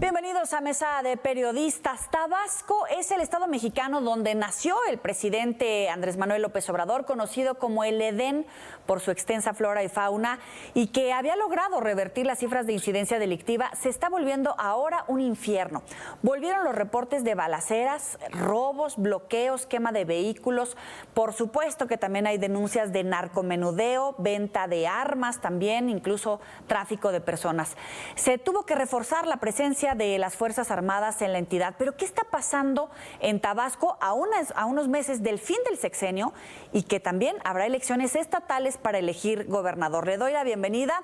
Bienvenidos a Mesa de Periodistas. Tabasco es el estado mexicano donde nació el presidente Andrés Manuel López Obrador, conocido como el Edén por su extensa flora y fauna, y que había logrado revertir las cifras de incidencia delictiva. Se está volviendo ahora un infierno. Volvieron los reportes de balaceras, robos, bloqueos, quema de vehículos. Por supuesto que también hay denuncias de narcomenudeo, venta de armas también, incluso tráfico de personas. Se tuvo que reforzar la presencia de las Fuerzas Armadas en la entidad. Pero ¿qué está pasando en Tabasco a unos meses del fin del sexenio y que también habrá elecciones estatales para elegir gobernador? Le doy la bienvenida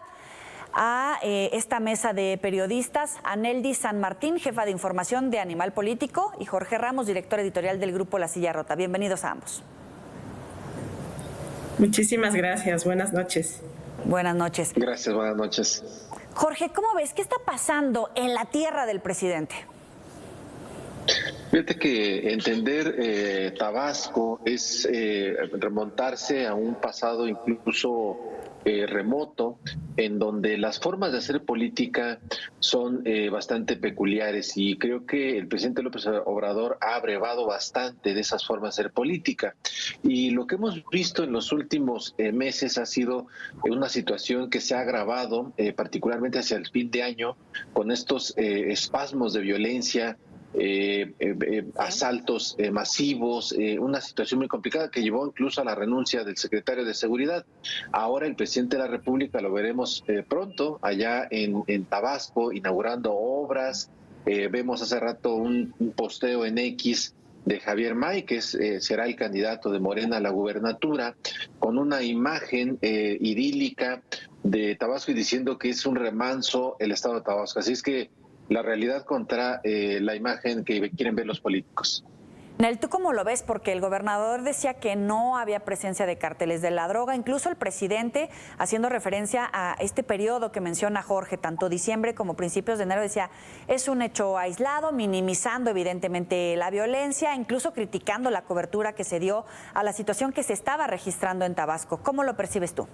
a esta mesa de periodistas a Neldy San Martín, jefa de información de Animal Político, y Jorge Ramos, director editorial del grupo La Silla Rota. Bienvenidos a ambos. Muchísimas gracias. Buenas noches. Buenas noches. Gracias, buenas noches. Jorge, ¿cómo ves? ¿Qué está pasando en la tierra del presidente? Fíjate que entender Tabasco es remontarse a un pasado incluso remoto, en donde las formas de hacer política son bastante peculiares, y creo que el presidente López Obrador ha abrevado bastante de esas formas de hacer política. Y lo que hemos visto en los últimos meses ha sido una situación que se ha agravado, particularmente hacia el fin de año, con estos espasmos de violencia, asaltos masivos, una situación muy complicada que llevó incluso a la renuncia del secretario de Seguridad. Ahora el presidente de la República lo veremos pronto allá en Tabasco, inaugurando obras. Vemos hace rato un posteo en X de Javier May, que será el candidato de Morena a la gubernatura, con una imagen idílica de Tabasco y diciendo que es un remanso el estado de Tabasco. Así es que la realidad contra la imagen que quieren ver los políticos. Nel, ¿tú cómo lo ves? Porque el gobernador decía que no había presencia de cárteles de la droga, incluso el presidente, haciendo referencia a este periodo que menciona Jorge, tanto diciembre como principios de enero, decía, es un hecho aislado, minimizando evidentemente la violencia, incluso criticando la cobertura que se dio a la situación que se estaba registrando en Tabasco. ¿Cómo lo percibes tú?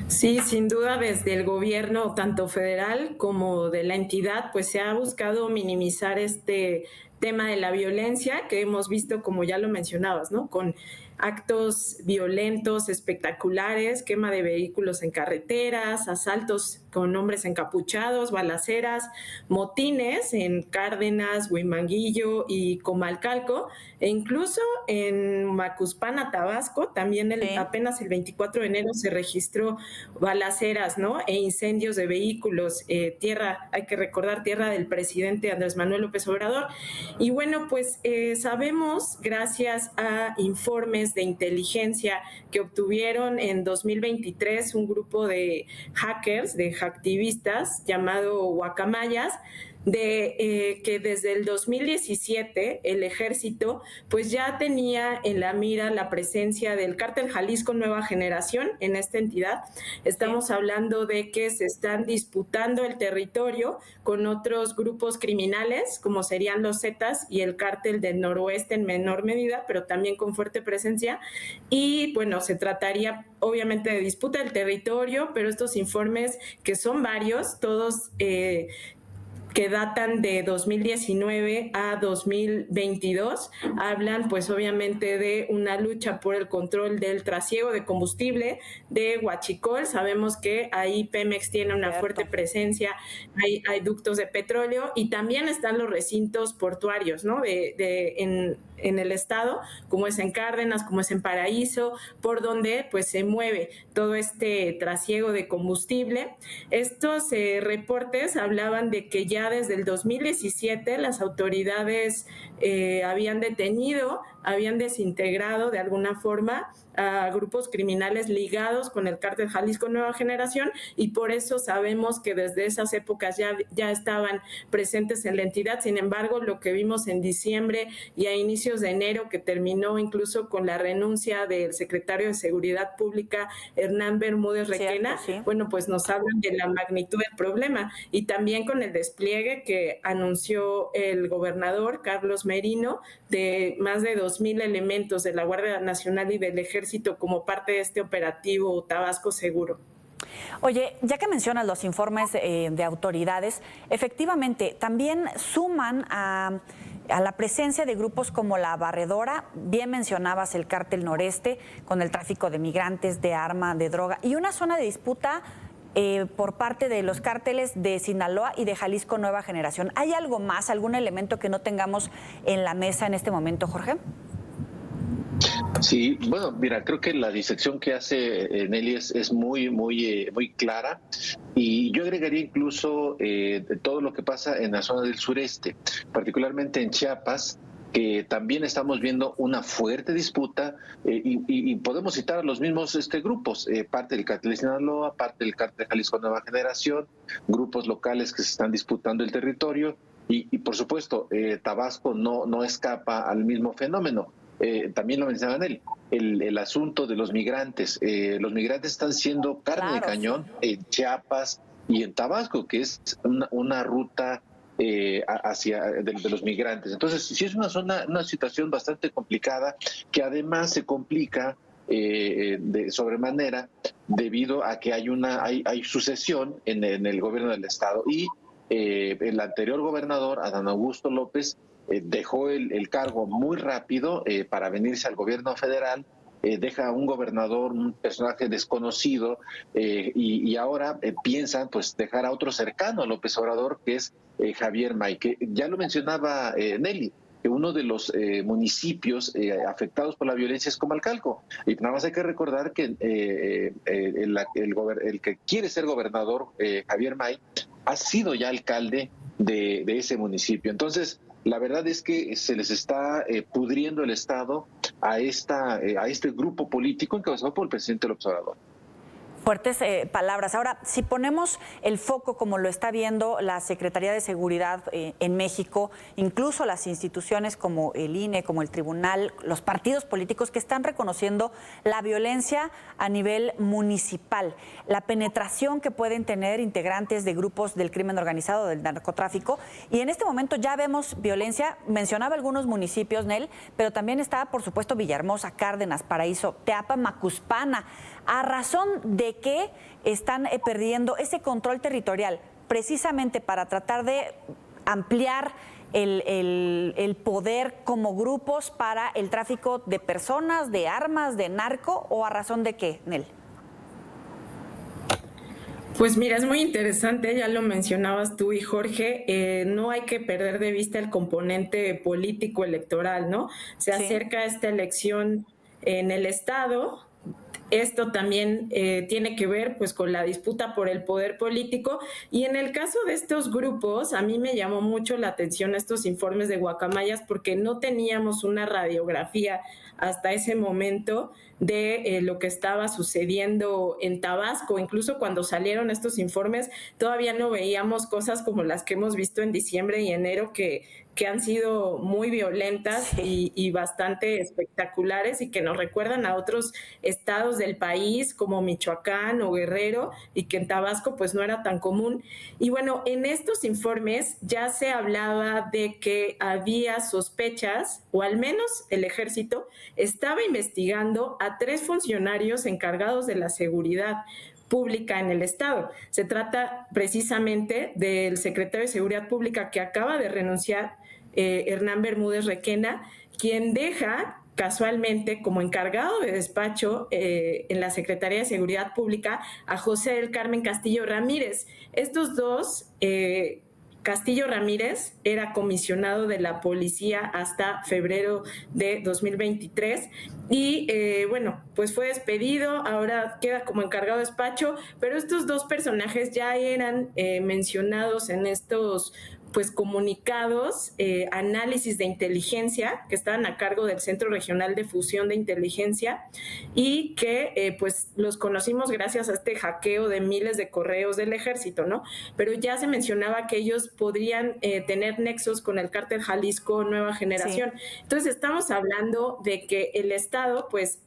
Sí, sin duda desde el gobierno, tanto federal como de la entidad, pues se ha buscado minimizar este tema de la violencia que hemos visto, como ya lo mencionabas, ¿no? Con actos violentos, espectaculares, quema de vehículos en carreteras, asaltos con hombres encapuchados, balaceras, motines en Cárdenas, Huimanguillo y Comalcalco, e incluso en Macuspana, Tabasco, también apenas el 24 de enero se registró balaceras, ¿no? E incendios de vehículos, hay que recordar, tierra del presidente Andrés Manuel López Obrador. Y bueno, pues sabemos, gracias a informes de inteligencia que obtuvieron en 2023 un grupo de hackers, de hacktivistas llamado Guacamayas, que desde el 2017 el ejército pues ya tenía en la mira la presencia del Cártel Jalisco Nueva Generación en esta entidad. Estamos hablando de que se están disputando el territorio con otros grupos criminales, como serían los Zetas y el Cártel del Noroeste en menor medida, pero también con fuerte presencia. Y bueno, se trataría obviamente de disputa del territorio, pero estos informes, que son varios, todos que datan de 2019 a 2022, hablan pues obviamente de una lucha por el control del trasiego de combustible de Huachicol. Sabemos que ahí Pemex tiene una fuerte presencia, hay ductos de petróleo, y también están los recintos portuarios, ¿no? En el estado, como es en Cárdenas, como es en Paraíso, por donde pues se mueve todo este trasiego de combustible. Estos reportes hablaban de que ya desde el 2017 las autoridades habían detenido, habían desintegrado de alguna forma a grupos criminales ligados con el Cártel Jalisco Nueva Generación, y por eso sabemos que desde esas épocas ya estaban presentes en la entidad. Sin embargo, lo que vimos en diciembre y a inicios de enero, que terminó incluso con la renuncia del secretario de Seguridad Pública, Hernán Bermúdez Requena, sí, bueno, pues nos hablan de la magnitud del problema, y también con el despliegue que anunció el gobernador Carlos Merino de más de 2,000 elementos de la Guardia Nacional y del Ejército como parte de este operativo Tabasco Seguro. Oye, ya que mencionas los informes de autoridades, efectivamente también suman a la presencia de grupos como La Barredora, bien mencionabas el Cártel Noreste, con el tráfico de migrantes, de arma, de droga, y una zona de disputa por parte de los cárteles de Sinaloa y de Jalisco Nueva Generación. ¿Hay algo más, algún elemento que no tengamos en la mesa en este momento, Jorge? Sí, bueno, mira, creo que la disección que hace Nelly es muy clara, y yo agregaría incluso de todo lo que pasa en la zona del sureste, particularmente en Chiapas, que también estamos viendo una fuerte disputa, y podemos citar a los mismos grupos, parte del cártel de Sinaloa, parte del cártel de Jalisco Nueva Generación, grupos locales que se están disputando el territorio, y por supuesto Tabasco no escapa al mismo fenómeno. También lo mencionaban el asunto de los migrantes. Los migrantes están siendo carne de cañón en Chiapas y en Tabasco, que es una ruta hacia de los migrantes. Entonces, sí es una situación bastante complicada, que además se complica de sobremanera debido a que hay sucesión en el gobierno del estado, y el anterior gobernador, Adán Augusto López, dejó el cargo muy rápido para venirse al gobierno federal. Deja a un gobernador, un personaje desconocido, y ahora piensan pues dejar a otro cercano a López Obrador, que es Javier May, que ya lo mencionaba Nelly, que uno de los municipios afectados por la violencia es Comalcalco. Y nada más hay que recordar que el que quiere ser gobernador, Javier May, ha sido ya alcalde de ese municipio. Entonces, la verdad es que se les está pudriendo el Estado a este grupo político encabezado por el presidente López Obrador. Fuertes palabras. Ahora, si ponemos el foco como lo está viendo la Secretaría de Seguridad en México, incluso las instituciones como el INE, como el Tribunal, los partidos políticos que están reconociendo la violencia a nivel municipal, la penetración que pueden tener integrantes de grupos del crimen organizado, del narcotráfico, y en este momento ya vemos violencia. Mencionaba algunos municipios, Nel, pero también está, por supuesto, Villahermosa, Cárdenas, Paraíso, Teapa, Macuspana. ¿A razón de qué están perdiendo ese control territorial? Precisamente para tratar de ampliar el poder como grupos para el tráfico de personas, de armas, de narco, ¿o a razón de qué, Nel? Pues mira, es muy interesante, ya lo mencionabas tú y Jorge, no hay que perder de vista el componente político electoral, ¿no? Se acerca esta elección en el Estado. Esto también tiene que ver pues con la disputa por el poder político, y en el caso de estos grupos a mí me llamó mucho la atención estos informes de Guacamayas, porque no teníamos una radiografía hasta ese momento de lo que estaba sucediendo en Tabasco. Incluso cuando salieron estos informes todavía no veíamos cosas como las que hemos visto en diciembre y enero, que han sido muy violentas y bastante espectaculares, y que nos recuerdan a otros estados del país como Michoacán o Guerrero, y que en Tabasco pues no era tan común. Y bueno, en estos informes ya se hablaba de que había sospechas, o al menos el ejército estaba investigando a 3 funcionarios encargados de la seguridad pública en el estado. Se trata precisamente del secretario de Seguridad Pública que acaba de renunciar, Hernán Bermúdez Requena, quien deja casualmente como encargado de despacho en la Secretaría de Seguridad Pública a José del Carmen Castillo Ramírez. Estos dos, Castillo Ramírez era comisionado de la policía hasta febrero de 2023 y bueno, pues fue despedido, ahora queda como encargado de despacho, pero estos dos personajes ya eran mencionados en estos pues comunicados, análisis de inteligencia, que estaban a cargo del Centro Regional de Fusión de Inteligencia, y que pues los conocimos gracias a este hackeo de miles de correos del ejército, ¿no? Pero ya se mencionaba que ellos podrían tener nexos con el cártel Jalisco Nueva Generación. Sí. Entonces estamos hablando de que el Estado, pues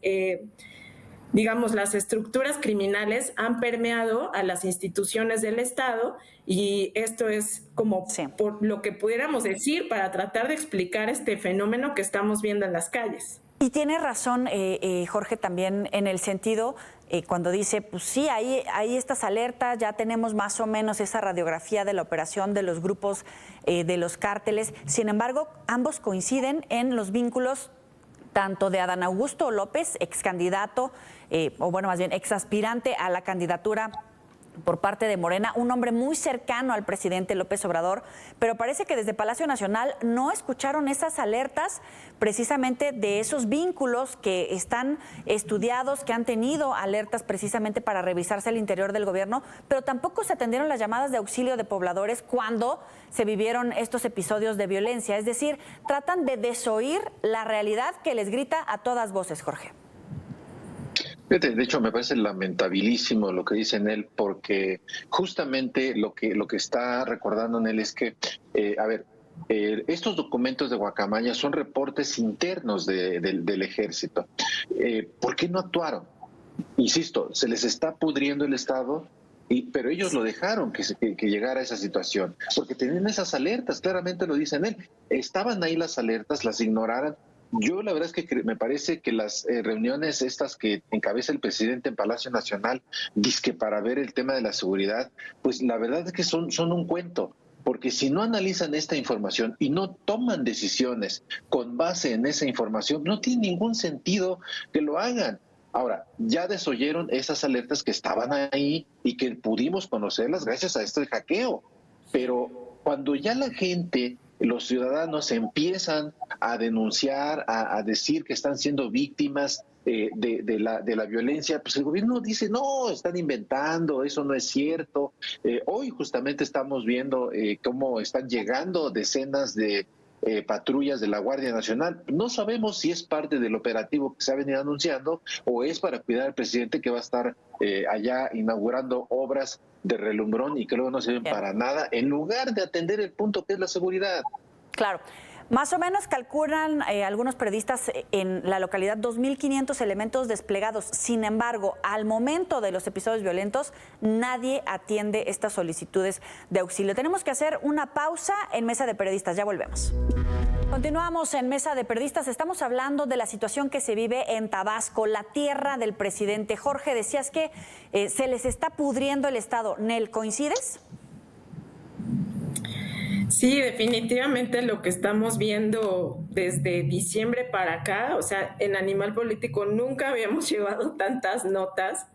digamos, las estructuras criminales han permeado a las instituciones del Estado, y esto es como por lo que pudiéramos decir para tratar de explicar este fenómeno que estamos viendo en las calles. Y tiene razón, Jorge, también en el sentido cuando dice, pues sí, hay estas alertas, ya tenemos más o menos esa radiografía de la operación de los grupos de los cárteles. Sin embargo, ambos coinciden en los vínculos tanto de Adán Augusto López, ex candidato, o bueno, más bien ex aspirante a la candidatura por parte de Morena, un hombre muy cercano al presidente López Obrador, pero parece que desde Palacio Nacional no escucharon esas alertas precisamente de esos vínculos que están estudiados, que han tenido alertas precisamente para revisarse al interior del gobierno, pero tampoco se atendieron las llamadas de auxilio de pobladores cuando se vivieron estos episodios de violencia. Es decir, tratan de desoír la realidad que les grita a todas voces, Jorge. De hecho, me parece lamentabilísimo lo que dice en él, porque justamente lo que está recordando en él es que, estos documentos de Guacamaya son reportes internos del ejército. ¿Por qué no actuaron? Insisto, se les está pudriendo el Estado, pero ellos lo dejaron que llegara a esa situación, porque tenían esas alertas, claramente lo dice en él. Estaban ahí las alertas, las ignoraron. Yo la verdad es que me parece que las reuniones estas que encabeza el presidente en Palacio Nacional, dizque para ver el tema de la seguridad, pues la verdad es que son un cuento, porque si no analizan esta información y no toman decisiones con base en esa información, no tiene ningún sentido que lo hagan. Ahora, ya desoyeron esas alertas que estaban ahí y que pudimos conocerlas gracias a este hackeo, pero cuando ya la gente, los ciudadanos empiezan a denunciar, a decir que están siendo víctimas de la violencia, pues el gobierno dice, no, están inventando, eso no es cierto. Hoy justamente estamos viendo cómo están llegando decenas de patrullas de la Guardia Nacional. No sabemos si es parte del operativo que se ha venido anunciando o es para cuidar al presidente que va a estar allá inaugurando obras de relumbrón y que luego no sirven para nada, en lugar de atender el punto que es la seguridad. Claro. Más o menos calculan algunos periodistas en la localidad 2.500 elementos desplegados. Sin embargo, al momento de los episodios violentos, nadie atiende estas solicitudes de auxilio. Tenemos que hacer una pausa en Mesa de Periodistas. Ya volvemos. Continuamos en Mesa de Periodistas. Estamos hablando de la situación que se vive en Tabasco, la tierra del presidente. Jorge, decías que se les está pudriendo el Estado. Nel, ¿coincides? Sí, definitivamente lo que estamos viendo desde diciembre para acá, o sea, en Animal Político nunca habíamos llevado tantas notas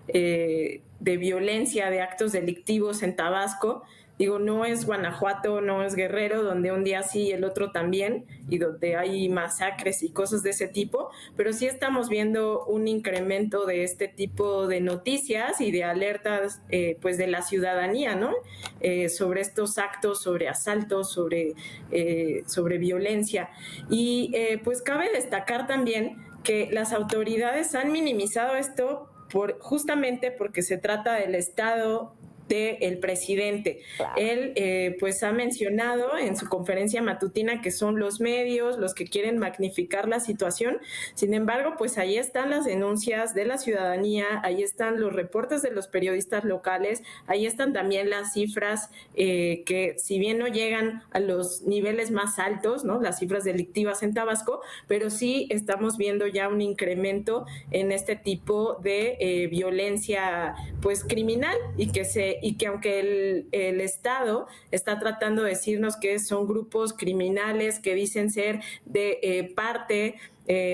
de violencia, de actos delictivos en Tabasco. Digo, no es Guanajuato, no es Guerrero, donde un día sí y el otro también, y donde hay masacres y cosas de ese tipo, pero sí estamos viendo un incremento de este tipo de noticias y de alertas pues de la ciudadanía, ¿no? Sobre estos actos, sobre asaltos, sobre violencia. Y pues cabe destacar también que las autoridades han minimizado esto justamente porque se trata del Estado del presidente. Claro. Él pues ha mencionado en su conferencia matutina que son los medios los que quieren magnificar la situación. Sin embargo, pues ahí están las denuncias de la ciudadanía, ahí están los reportes de los periodistas locales, ahí están también las cifras que si bien no llegan a los niveles más altos, ¿no?, las cifras delictivas en Tabasco, pero sí estamos viendo ya un incremento en este tipo de violencia pues criminal y que aunque el Estado está tratando de decirnos que son grupos criminales que dicen ser de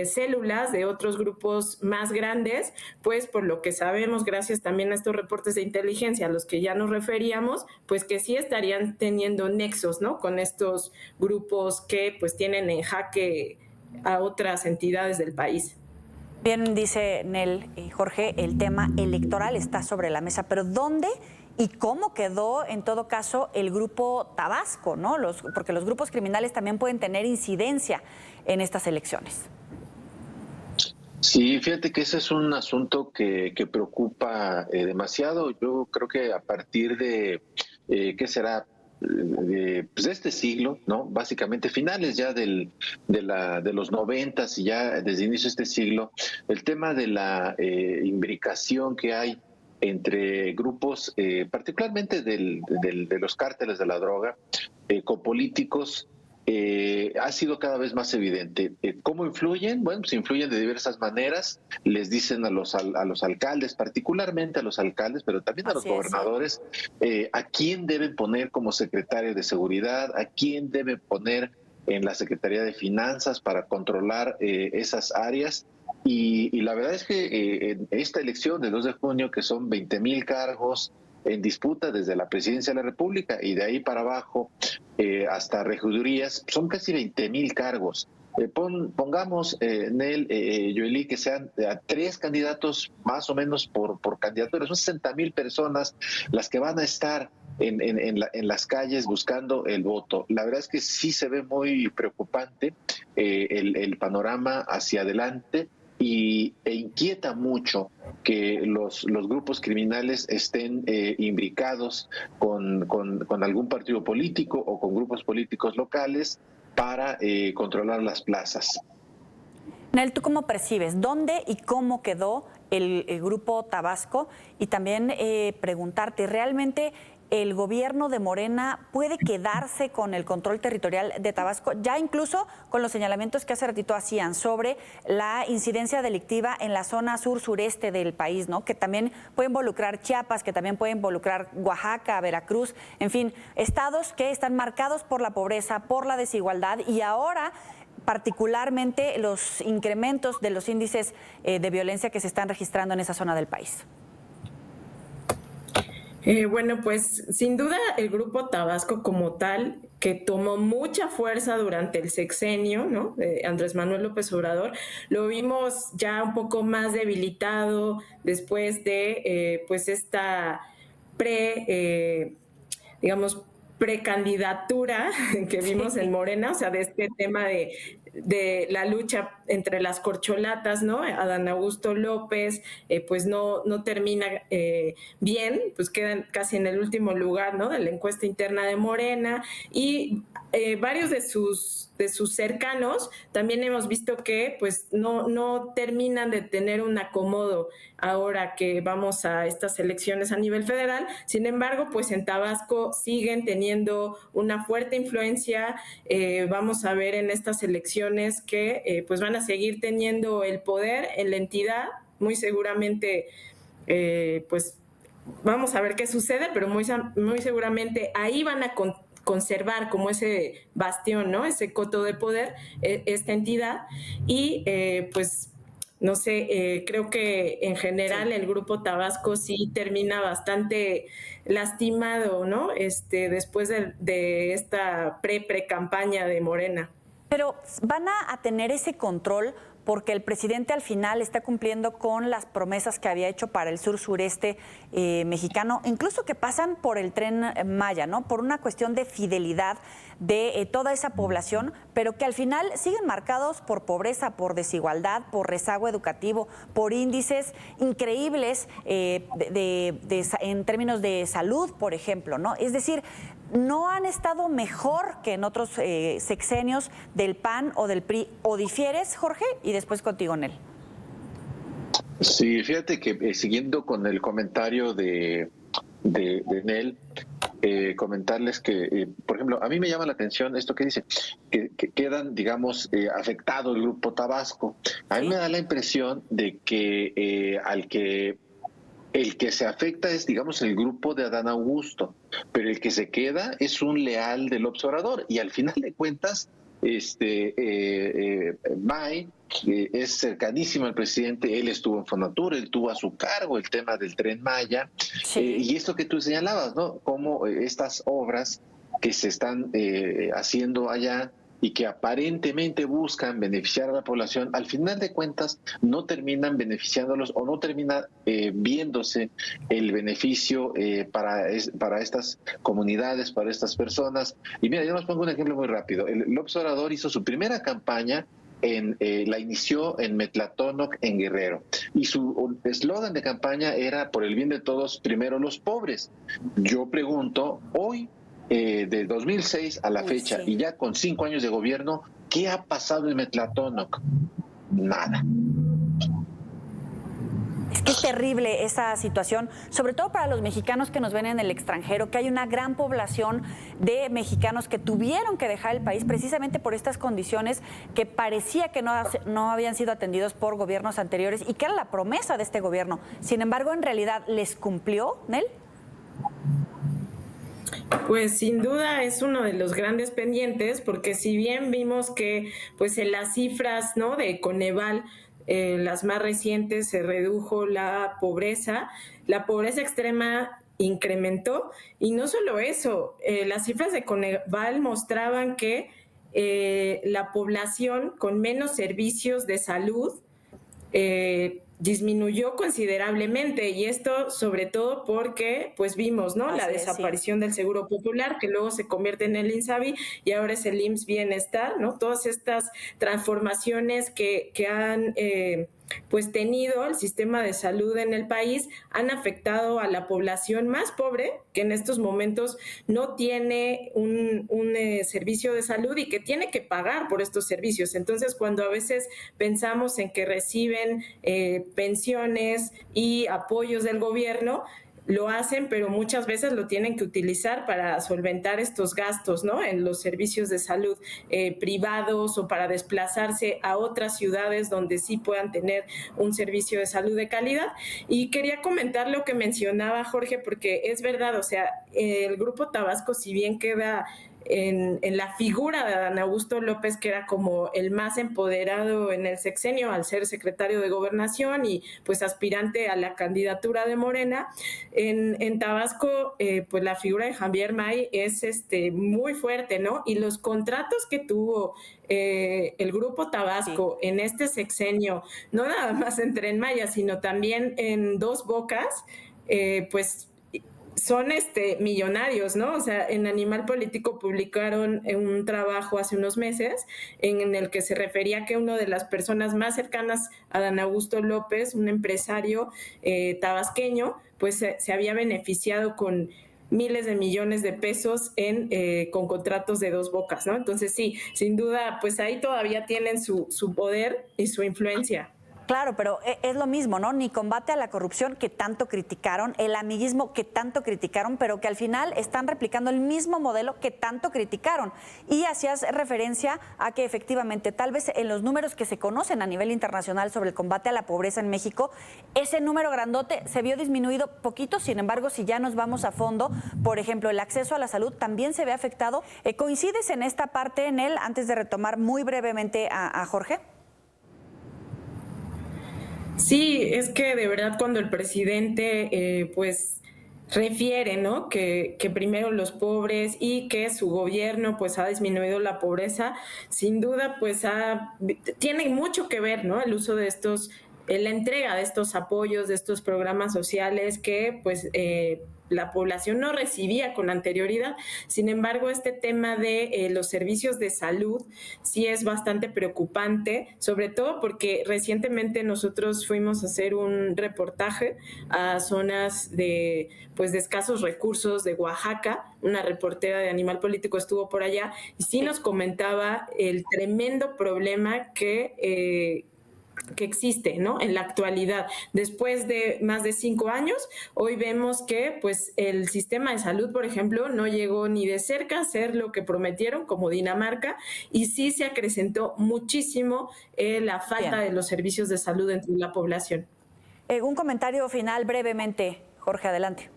células de otros grupos más grandes, pues por lo que sabemos, gracias también a estos reportes de inteligencia a los que ya nos referíamos, pues que sí estarían teniendo nexos, ¿no?, con estos grupos que pues tienen en jaque a otras entidades del país. Bien, dice Nel, Jorge, el tema electoral está sobre la mesa, pero ¿dónde y cómo quedó, en todo caso, el grupo Tabasco, ¿no? Porque los grupos criminales también pueden tener incidencia en estas elecciones. Sí, fíjate que ese es un asunto que preocupa demasiado. Yo creo que a partir de, ¿qué será?, de este siglo, ¿no? Básicamente finales ya de los 90s y ya desde inicio de este siglo, el tema de la imbricación que hay entre grupos, particularmente de los cárteles de la droga, con políticos, ha sido cada vez más evidente. ¿Cómo influyen? Bueno, pues influyen de diversas maneras. Les dicen a los alcaldes, particularmente a los alcaldes, pero también a los gobernadores, a quién deben poner como secretario de seguridad, a quién deben poner en la Secretaría de Finanzas para controlar esas áreas. Y la verdad es que en esta elección del 2 de junio, que son 20,000 cargos en disputa desde la Presidencia de la República y de ahí para abajo hasta regidurías, son casi 20,000 cargos. Pongamos, Nel, Yoeli, que sean 3 candidatos más o menos por candidatura, son 60,000 personas las que van a estar en las calles buscando el voto. La verdad es que sí se ve muy preocupante el panorama hacia adelante e inquieta mucho que los grupos criminales estén imbricados con algún partido político o con grupos políticos locales para controlar las plazas. Nel, ¿tú cómo percibes? ¿Dónde y cómo quedó el grupo Tabasco? Y también preguntarte, ¿realmente el gobierno de Morena puede quedarse con el control territorial de Tabasco, ya incluso con los señalamientos que hace ratito hacían sobre la incidencia delictiva en la zona sur-sureste del país, ¿no? Que también puede involucrar Chiapas, que también puede involucrar Oaxaca, Veracruz, en fin, estados que están marcados por la pobreza, por la desigualdad y ahora particularmente los incrementos de los índices de violencia que se están registrando en esa zona del país? Bueno, pues sin duda el Grupo Tabasco como tal, que tomó mucha fuerza durante el sexenio, ¿no?, de Andrés Manuel López Obrador, lo vimos ya un poco más debilitado después de pues esta precandidatura que vimos en Morena, o sea, de este tema de la lucha entre las corcholatas, ¿no? Adán Augusto López, pues no termina bien, pues quedan casi en el último lugar, ¿no?, de la encuesta interna de Morena, y varios de sus cercanos también hemos visto que pues no terminan de tener un acomodo ahora que vamos a estas elecciones a nivel federal. Sin embargo, pues en Tabasco siguen teniendo una fuerte influencia. Vamos a ver en estas elecciones que pues van a seguir teniendo el poder en la entidad. Muy seguramente pues vamos a ver qué sucede, pero muy seguramente ahí van a conservar como ese bastión, ¿no?, ese coto de poder, esta entidad. Y pues no sé, creo que en general el Grupo Tabasco sí termina bastante lastimado, ¿no?, después de esta pre-campaña de Morena. Pero van a tener ese control porque el presidente al final está cumpliendo con las promesas que había hecho para el sur-sureste mexicano, incluso que pasan por el Tren Maya, ¿no?, por una cuestión de fidelidad de toda esa población, pero que al final siguen marcados por pobreza, por desigualdad, por rezago educativo, por índices increíbles en términos de salud, por ejemplo, ¿no? Es decir, no han estado mejor que en otros sexenios del PAN o del PRI. ¿O difieres, Jorge? Y después contigo, Nel. Sí, fíjate que siguiendo con el comentario de Nel, comentarles que, por ejemplo, a mí me llama la atención esto que dice, que quedan, digamos, afectado el Grupo Tabasco. A mí me da la impresión de que el que se afecta es, digamos, el grupo de Adán Augusto, pero el que se queda es un leal del observador. Y al final de cuentas, May, que es cercanísimo al presidente, él estuvo en Fonatur, él tuvo a su cargo el tema del Tren Maya, y esto que tú señalabas, ¿no?, cómo estas obras que se están haciendo allá y que aparentemente buscan beneficiar a la población, al final de cuentas no terminan beneficiándolos o no termina viéndose el beneficio para estas comunidades, para estas personas. Y mira, yo les pongo un ejemplo muy rápido. López Obrador hizo su primera campaña la inició en Metlatónoc, en Guerrero, y su eslogan de campaña era: por el bien de todos, primero los pobres. Yo pregunto, hoy, de 2006 a la fecha, y ya con 5 años de gobierno, ¿qué ha pasado en Metlatónoc? Nada. Es que es terrible esa situación, sobre todo para los mexicanos que nos ven en el extranjero, que hay una gran población de mexicanos que tuvieron que dejar el país precisamente por estas condiciones que parecía que no habían sido atendidos por gobiernos anteriores y que era la promesa de este gobierno. Sin embargo, en realidad, ¿les cumplió, Nel? Pues sin duda es uno de los grandes pendientes, porque si bien vimos que pues en las cifras, ¿no?, de Coneval, las más recientes, se redujo la pobreza extrema incrementó, y no solo eso, las cifras de Coneval mostraban que la población con menos servicios de salud disminuyó considerablemente, y esto sobre todo porque pues vimos, ¿no?, la desaparición del Seguro Popular, que luego se convierte en el INSABI y ahora es el IMSS Bienestar, ¿no? Todas estas transformaciones que han pues tenido el sistema de salud en el país han afectado a la población más pobre, que en estos momentos no tiene un servicio de salud y que tiene que pagar por estos servicios. Entonces, cuando a veces pensamos en que reciben pensiones y apoyos del gobierno, lo hacen, pero muchas veces lo tienen que utilizar para solventar estos gastos, ¿no?, en los servicios de salud privados, o para desplazarse a otras ciudades donde sí puedan tener un servicio de salud de calidad. Y quería comentar lo que mencionaba Jorge, porque es verdad, o sea, el Grupo Tabasco, si bien queda en la figura de Adán Augusto López, que era como el más empoderado en el sexenio al ser secretario de Gobernación y pues aspirante a la candidatura de Morena, en Tabasco pues la figura de Javier May es muy fuerte, ¿no? Y los contratos que tuvo el Grupo Tabasco en este sexenio, no nada más en Tren Maya, sino también en Dos Bocas, pues son millonarios, ¿no? O sea, en Animal Político publicaron un trabajo hace unos meses en el que se refería que una de las personas más cercanas a Adán Augusto López, un empresario tabasqueño, pues se había beneficiado con miles de millones de pesos con contratos de Dos Bocas, ¿no? Entonces sí, sin duda, pues ahí todavía tienen su poder y su influencia. Claro, pero es lo mismo, ¿no? Ni combate a la corrupción que tanto criticaron, el amiguismo que tanto criticaron, pero que al final están replicando el mismo modelo que tanto criticaron. Y hacías referencia a que efectivamente, tal vez en los números que se conocen a nivel internacional sobre el combate a la pobreza en México, ese número grandote se vio disminuido poquito. Sin embargo, si ya nos vamos a fondo, por ejemplo, el acceso a la salud también se ve afectado. ¿Coincides en esta parte, Nel, antes de retomar muy brevemente a Jorge? Sí, es que de verdad cuando el presidente pues refiere, ¿no?, que primero los pobres y que su gobierno pues ha disminuido la pobreza, sin duda pues tiene mucho que ver, ¿no?, el uso de la entrega de estos apoyos, de estos programas sociales que pues la población no recibía con anterioridad. Sin embargo, este tema de los servicios de salud sí es bastante preocupante, sobre todo porque recientemente nosotros fuimos a hacer un reportaje a zonas de escasos recursos de Oaxaca. Una reportera de Animal Político estuvo por allá y sí nos comentaba el tremendo problema que existe, ¿no?, en la actualidad. Después de más de 5 años, hoy vemos que pues el sistema de salud, por ejemplo, no llegó ni de cerca a ser lo que prometieron, como Dinamarca, y sí se acrecentó muchísimo la falta de los servicios de salud entre la población. Un comentario final brevemente, Jorge, adelante.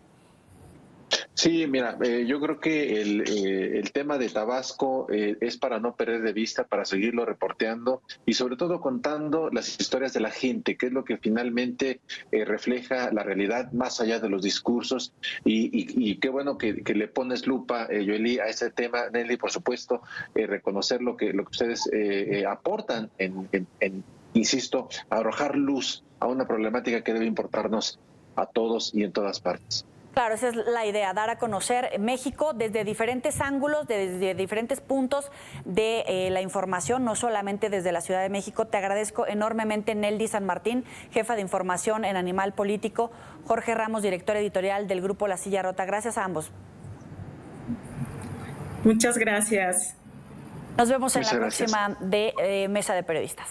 Sí, mira, yo creo que el tema de Tabasco es para no perder de vista, para seguirlo reporteando y sobre todo contando las historias de la gente, que es lo que finalmente refleja la realidad más allá de los discursos. Y qué bueno que le pones lupa, Yoeli, a ese tema, Nelly, por supuesto, reconocer lo que ustedes aportan insisto, arrojar luz a una problemática que debe importarnos a todos y en todas partes. Claro, esa es la idea, dar a conocer México desde diferentes ángulos, desde diferentes puntos de la información, no solamente desde la Ciudad de México. Te agradezco enormemente, Neldy San Martín, jefa de información en Animal Político, Jorge Ramos, director editorial del Grupo La Silla Rota. Gracias a ambos. Muchas gracias. Nos vemos en la próxima de Mesa de Periodistas.